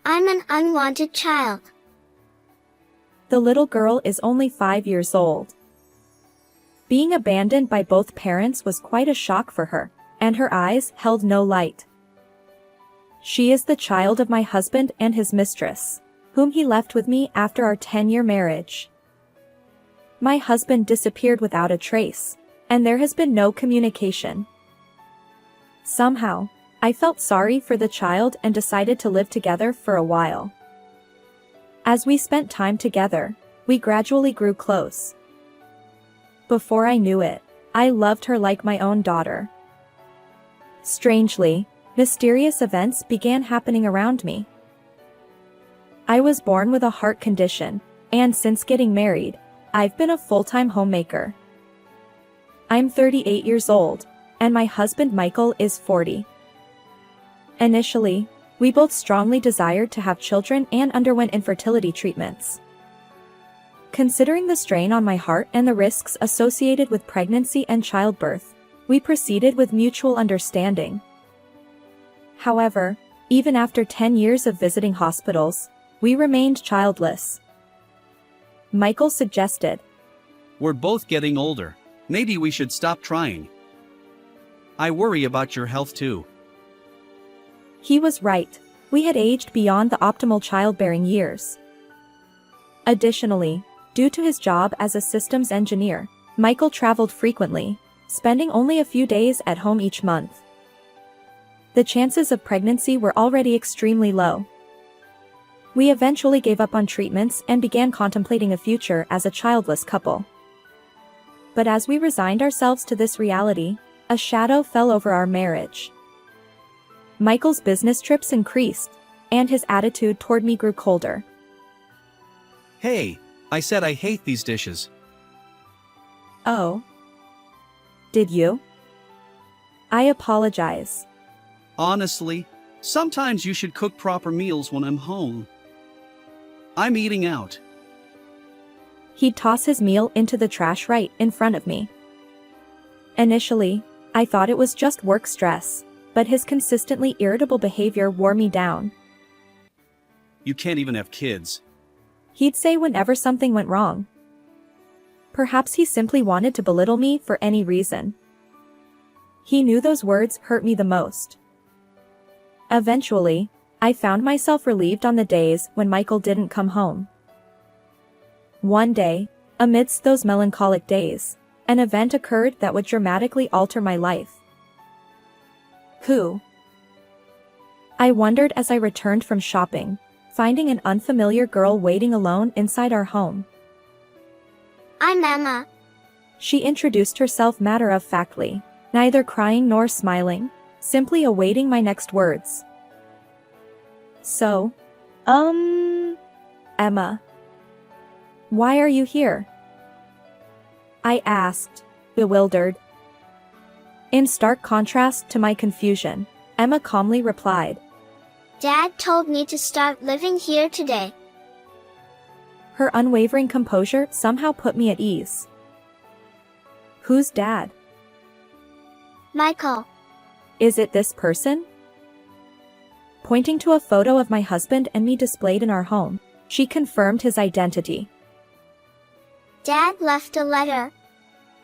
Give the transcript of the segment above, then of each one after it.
I'm an unwanted child. The little girl is only 5 years old. Being abandoned by both parents was quite a shock for her, and her eyes held no light. She is the child of my husband and his mistress, whom he left with me after our 10-year marriage. My husband disappeared without a trace, and there has been no communication. Somehow, I felt sorry for the child and decided to live together for a while. As we spent time together, we gradually grew close. Before I knew it, I loved her like my own daughter. Strangely, mysterious events began happening around me. I was born with a heart condition, and since getting married, I've been a full-time homemaker. I'm 38 years old, and my husband Michael is 40. Initially, we both strongly desired to have children and underwent infertility treatments. Considering the strain on my heart and the risks associated with pregnancy and childbirth, we proceeded with mutual understanding. However, even after 10 years of visiting hospitals, we remained childless. Michael suggested, "We're both getting older. Maybe we should stop trying. I worry about your health too." He was right. We had aged beyond the optimal childbearing years. Additionally, due to his job as a systems engineer, Michael traveled frequently, spending only a few days at home each month. The chances of pregnancy were already extremely low. We eventually gave up on treatments and began contemplating a future as a childless couple. But as we resigned ourselves to this reality, a shadow fell over our marriage. Michael's business trips increased, and his attitude toward me grew colder. "Hey, I said I hate these dishes." Oh. Did you? I apologize. "Honestly, sometimes you should cook proper meals when I'm home. I'm eating out." He'd toss his meal into the trash right in front of me. Initially, I thought it was just work stress, but his consistently irritable behavior wore me down. "You can't even have kids." He'd say whenever something went wrong. Perhaps he simply wanted to belittle me for any reason. He knew those words hurt me the most. Eventually, I found myself relieved on the days when Michael didn't come home. One day, amidst those melancholic days, an event occurred that would dramatically alter my life. Who? I wondered as I returned from shopping, finding an unfamiliar girl waiting alone inside our home. I'm Emma. She introduced herself matter-of-factly, neither crying nor smiling, simply awaiting my next words. So, Emma. Why are you here? I asked, bewildered. In stark contrast to my confusion, Emma calmly replied, Dad told me to start living here today. Her unwavering composure somehow put me at ease. Who's Dad? Michael. Is it this person? Pointing to a photo of my husband and me displayed in our home, she confirmed his identity. Dad left a letter,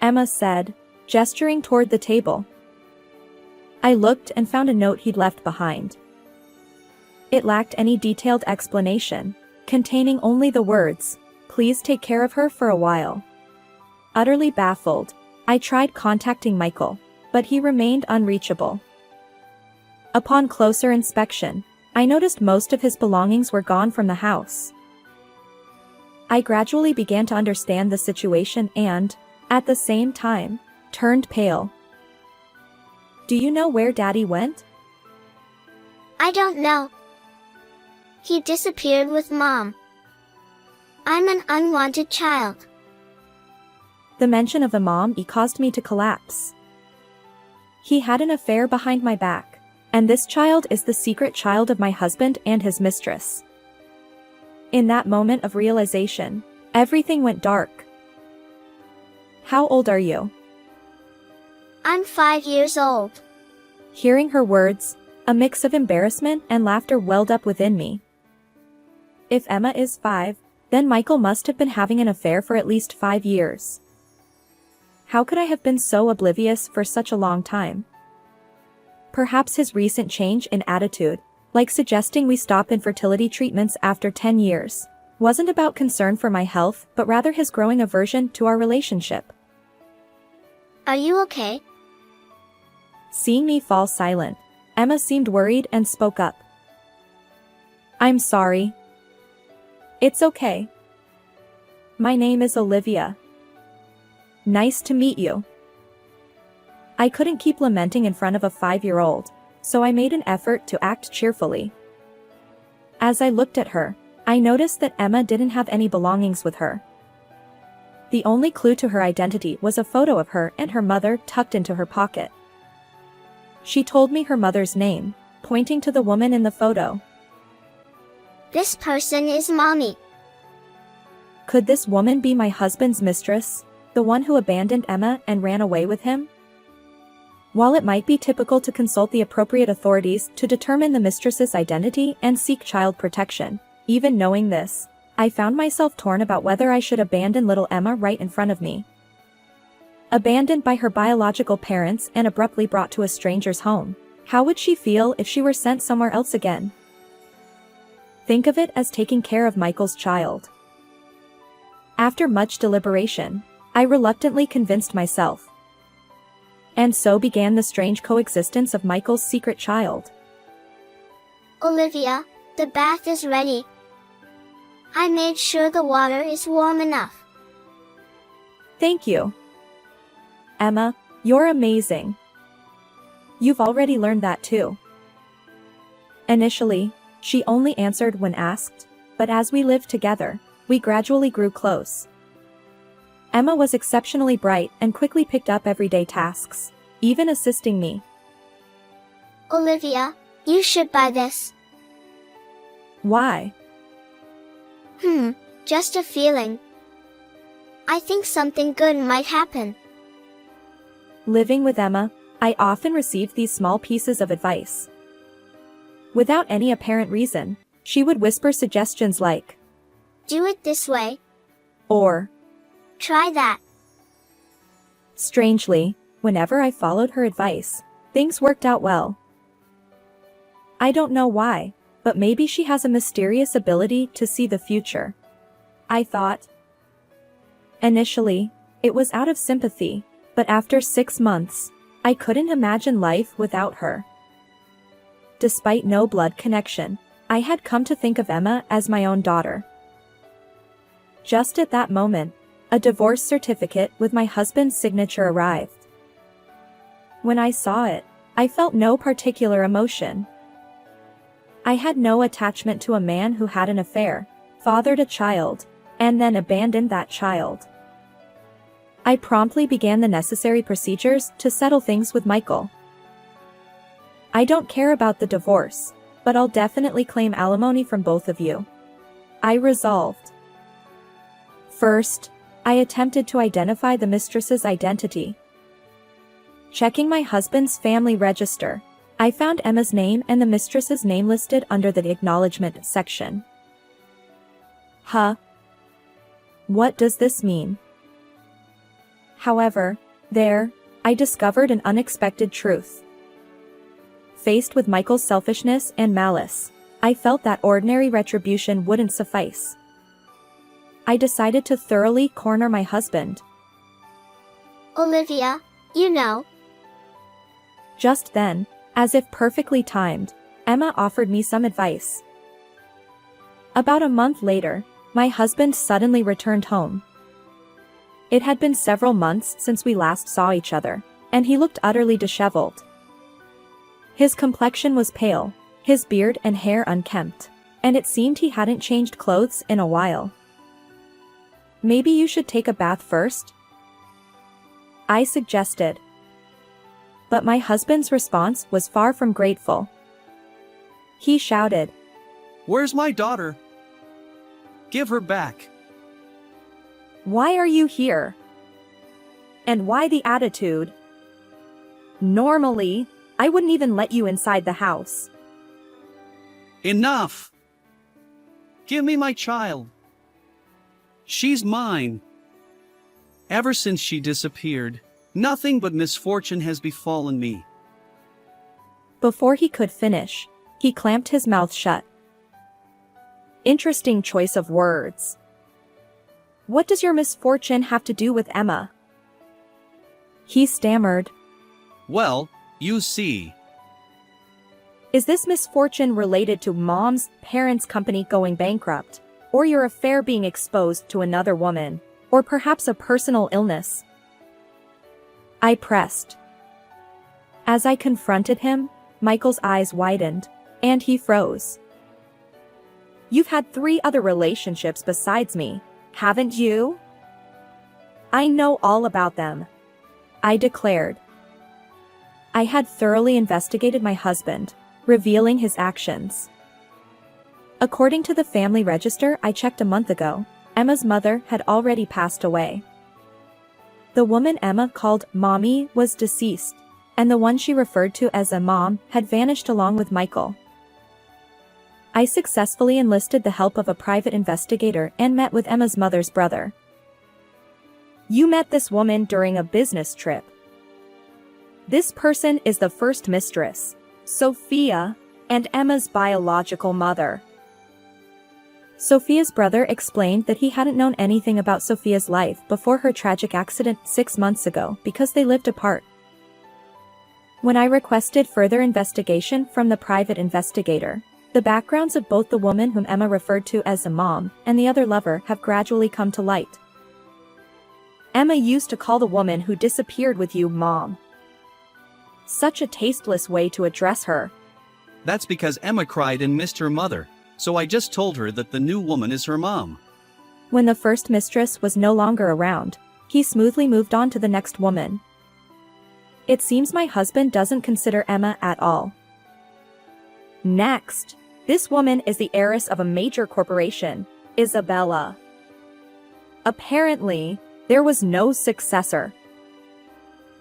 Emma said, gesturing toward the table. I looked and found a note he'd left behind. It lacked any detailed explanation, containing only the words, "Please take care of her for a while." Utterly baffled, I tried contacting Michael, but he remained unreachable. Upon closer inspection, I noticed most of his belongings were gone from the house. I gradually began to understand the situation and, at the same time, turned pale. Do you know where Daddy went? I don't know. He disappeared with Mom. I'm an unwanted child. The mention of the mom caused me to collapse. He had an affair behind my back, and this child is the secret child of my husband and his mistress. In that moment of realization, everything went dark. How old are you? I'm 5 years old. Hearing her words, a mix of embarrassment and laughter welled up within me. If Emma is 5, then Michael must have been having an affair for at least 5 years. How could I have been so oblivious for such a long time? Perhaps his recent change in attitude, like suggesting we stop infertility treatments after 10 years, wasn't about concern for my health but rather his growing aversion to our relationship. Are you okay? Seeing me fall silent, Emma seemed worried and spoke up. I'm sorry. It's okay. My name is Olivia. Nice to meet you. I couldn't keep lamenting in front of a 5-year-old, so I made an effort to act cheerfully. As I looked at her, I noticed that Emma didn't have any belongings with her. The only clue to her identity was a photo of her and her mother tucked into her pocket. She told me her mother's name, pointing to the woman in the photo. This person is Mommy. Could this woman be my husband's mistress, the one who abandoned Emma and ran away with him? While it might be typical to consult the appropriate authorities to determine the mistress's identity and seek child protection, even knowing this, I found myself torn about whether I should abandon little Emma right in front of me. Abandoned by her biological parents and abruptly brought to a stranger's home, how would she feel if she were sent somewhere else again? Think of it as taking care of Michael's child. After much deliberation, I reluctantly convinced myself. And so began the strange coexistence of Michael's secret child. Olivia, the bath is ready. I made sure the water is warm enough. Thank you. Emma, you're amazing. You've already learned that too. Initially, she only answered when asked, but as we lived together, we gradually grew close. Emma was exceptionally bright and quickly picked up everyday tasks, even assisting me. Olivia, you should buy this. Why? Just a feeling. I think something good might happen. Living with Emma, I often received these small pieces of advice. Without any apparent reason, she would whisper suggestions like, Do it this way. or, Try that. strangely, whenever I followed her advice, things worked out well. I don't know why, but maybe she has a mysterious ability to see the future, I thought. Initially, it was out of sympathy, but after 6 months, I couldn't imagine life without her. Despite no blood connection, I had come to think of Emma as my own daughter. Just at that moment, a divorce certificate with my husband's signature arrived. When I saw it, I felt no particular emotion. I had no attachment to a man who had an affair, fathered a child, and then abandoned that child. I promptly began the necessary procedures to settle things with Michael. I don't care about the divorce, but I'll definitely claim alimony from both of you, I resolved. First, I attempted to identify the mistress's identity. Checking my husband's family register, I found Emma's name and the mistress's name listed under the acknowledgement section. What does this mean? However, I discovered an unexpected truth. Faced with Michael's selfishness and malice, I felt that ordinary retribution wouldn't suffice. I decided to thoroughly corner my husband. Olivia, you know. Just then, as if perfectly timed, Emma offered me some advice. About a month later, my husband suddenly returned home. It had been several months since we last saw each other, and he looked utterly disheveled. His complexion was pale, his beard and hair unkempt, and it seemed he hadn't changed clothes in a while. Maybe you should take a bath first? I suggested. But my husband's response was far from grateful. He shouted, Where's my daughter? Give her back. Why are you here? And why the attitude? Normally, I wouldn't even let you inside the house. Enough! Give me my child. She's mine. Ever since she disappeared, nothing but misfortune has befallen me. Before he could finish, he clamped his mouth shut. Interesting choice of words. What does your misfortune have to do with Emma? He stammered. Well, you see. Is this misfortune related to Mom's parents' company going bankrupt, or your affair being exposed to another woman, or perhaps a personal illness? I pressed. As I confronted him, Michael's eyes widened, and he froze. You've had 3 other relationships besides me, haven't you? I know all about them, I declared. I had thoroughly investigated my husband, revealing his actions. According to the family register I checked a month ago, Emma's mother had already passed away. The woman Emma called Mommy was deceased, and the one she referred to as a mom had vanished along with Michael. I successfully enlisted the help of a private investigator and met with Emma's mother's brother. You met this woman during a business trip. This person is the first mistress, Sophia, and Emma's biological mother. Sophia's brother explained that he hadn't known anything about Sophia's life before her tragic accident 6 months ago because they lived apart. When I requested further investigation from the private investigator, the backgrounds of both the woman whom Emma referred to as a mom and the other lover have gradually come to light. Emma used to call the woman who disappeared with you Mom. Such a tasteless way to address her. That's because Emma cried and missed her mother, so I just told her that the new woman is her mom. When the first mistress was no longer around, he smoothly moved on to the next woman. It seems my husband doesn't consider Emma at all. Next, this woman is the heiress of a major corporation, Isabella. Apparently, there was no successor.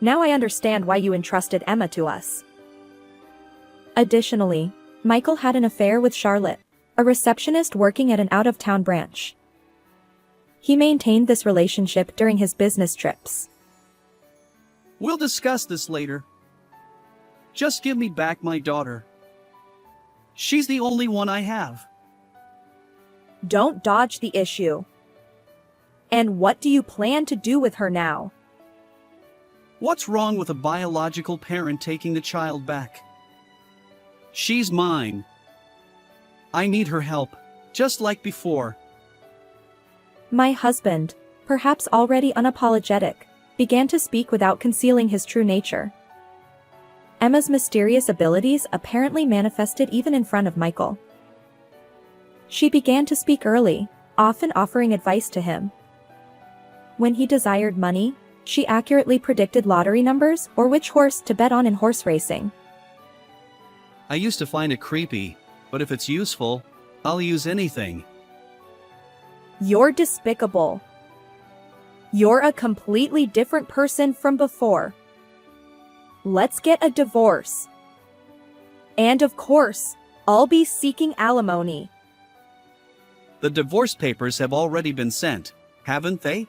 Now I understand why you entrusted Emma to us. Additionally, Michael had an affair with Charlotte, a receptionist working at an out-of-town branch. He maintained this relationship during his business trips. We'll discuss this later. Just give me back my daughter. She's the only one I have. Don't dodge the issue. And what do you plan to do with her now? What's wrong with a biological parent taking the child back? She's mine. I need her help, just like before. My husband, perhaps already unapologetic, began to speak without concealing his true nature. Emma's mysterious abilities apparently manifested even in front of Michael. She began to speak early, often offering advice to him. When he desired money, she accurately predicted lottery numbers or which horse to bet on in horse racing. I used to find it creepy, but if it's useful, I'll use anything. You're despicable. You're a completely different person from before. Let's get a divorce. And of course, I'll be seeking alimony. The divorce papers have already been sent, haven't they?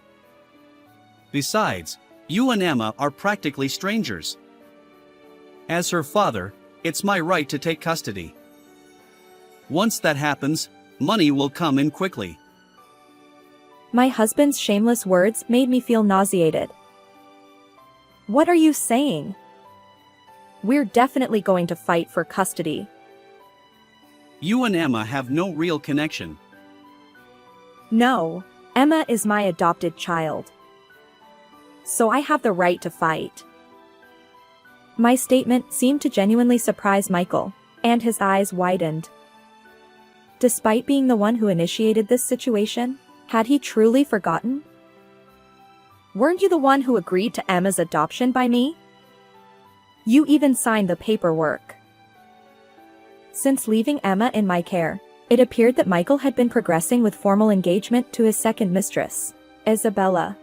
Besides, you and Emma are practically strangers. As her father, it's my right to take custody. Once that happens, money will come in quickly. My husband's shameless words made me feel nauseated. What are you saying? We're definitely going to fight for custody. You and Emma have no real connection. No, Emma is my adopted child. So I have the right to fight. My statement seemed to genuinely surprise Michael, and his eyes widened. Despite being the one who initiated this situation, had he truly forgotten? Weren't you the one who agreed to Emma's adoption by me? You even signed the paperwork. Since leaving Emma in my care, it appeared that Michael had been progressing with formal engagement to his second mistress, Isabella.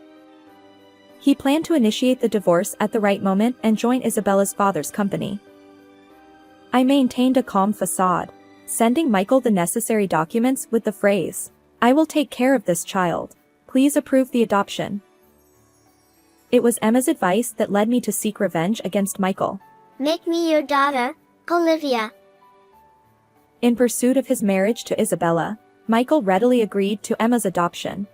He planned to initiate the divorce at the right moment and join Isabella's father's company. I maintained a calm facade, sending Michael the necessary documents with the phrase, "I will take care of this child. Please approve the adoption." It was Emma's advice that led me to seek revenge against Michael. Make me your daughter, Olivia. In pursuit of his marriage to Isabella, Michael readily agreed to Emma's adoption.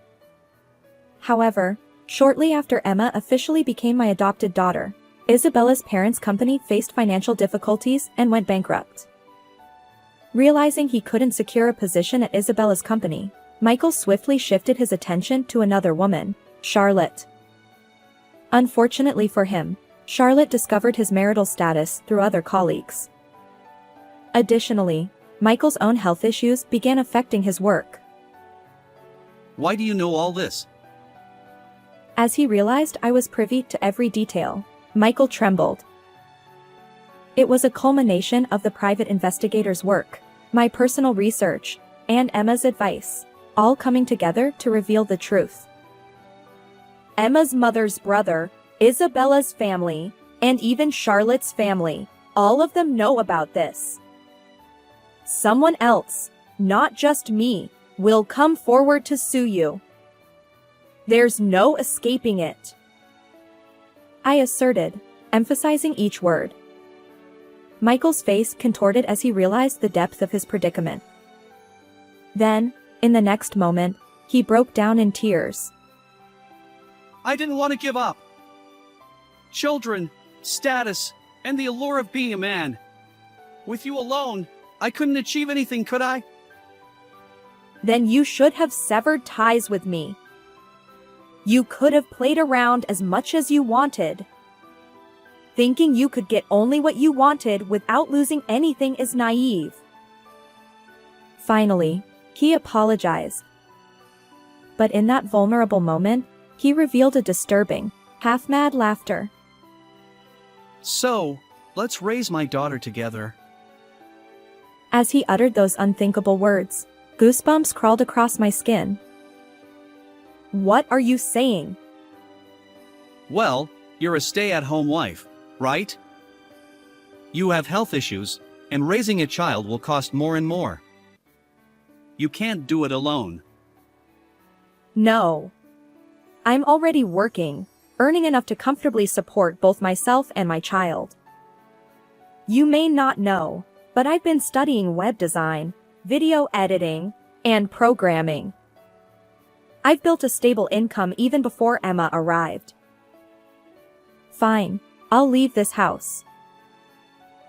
However, shortly after Emma officially became my adopted daughter, Isabella's parents' company faced financial difficulties and went bankrupt. Realizing he couldn't secure a position at Isabella's company, Michael swiftly shifted his attention to another woman, Charlotte. Unfortunately for him, Charlotte discovered his marital status through other colleagues. Additionally, Michael's own health issues began affecting his work. Why do you know all this? As he realized I was privy to every detail, Michael trembled. It was a culmination of the private investigator's work, my personal research, and Emma's advice, all coming together to reveal the truth. Emma's mother's brother, Isabella's family, and even Charlotte's family, all of them know about this. Someone else, not just me, will come forward to sue you. There's no escaping it, I asserted, emphasizing each word. Michael's face contorted as he realized the depth of his predicament. Then, in the next moment, he broke down in tears. I didn't want to give up. Children, status, and the allure of being a man. With you alone, I couldn't achieve anything, could I? Then you should have severed ties with me. You could have played around as much as you wanted. Thinking you could get only what you wanted without losing anything is naive. Finally, he apologized. But in that vulnerable moment, he revealed a disturbing, half-mad laughter. So, let's raise my daughter together. As he uttered those unthinkable words, goosebumps crawled across my skin. What are you saying? Well, you're a stay-at-home wife, right? You have health issues, and raising a child will cost more and more. You can't do it alone. No. I'm already working, earning enough to comfortably support both myself and my child. You may not know, but I've been studying web design, video editing, and programming. I've built a stable income even before Emma arrived. Fine, I'll leave this house.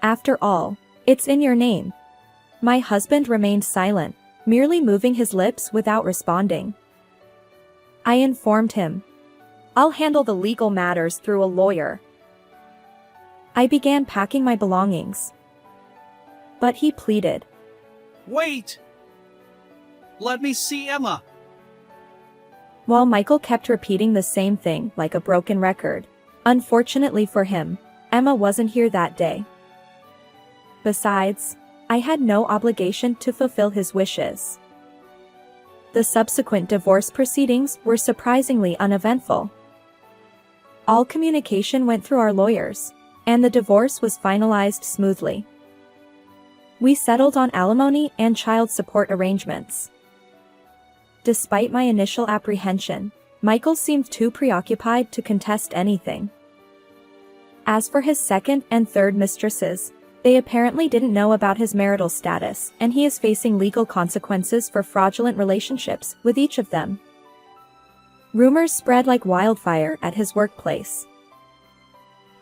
After all, it's in your name. My husband remained silent, merely moving his lips without responding. I informed him. I'll handle the legal matters through a lawyer. I began packing my belongings. But he pleaded. Wait! Let me see Emma! While Michael kept repeating the same thing like a broken record. Unfortunately for him, Emma wasn't here that day. Besides, I had no obligation to fulfill his wishes. The subsequent divorce proceedings were surprisingly uneventful. All communication went through our lawyers, and the divorce was finalized smoothly. We settled on alimony and child support arrangements. Despite my initial apprehension, Michael seemed too preoccupied to contest anything. As for his second and third mistresses, they apparently didn't know about his marital status, and he is facing legal consequences for fraudulent relationships with each of them. Rumors spread like wildfire at his workplace.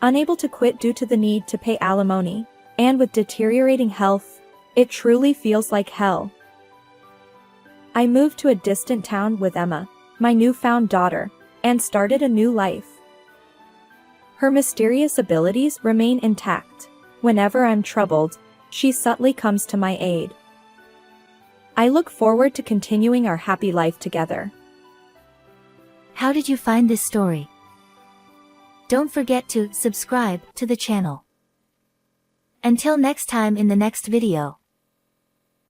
Unable to quit due to the need to pay alimony, and with deteriorating health, it truly feels like hell. I moved to a distant town with Emma, my newfound daughter, and started a new life. Her mysterious abilities remain intact. Whenever I'm troubled, she subtly comes to my aid. I look forward to continuing our happy life together. How did you find this story? Don't forget to subscribe to the channel. Until next time in the next video.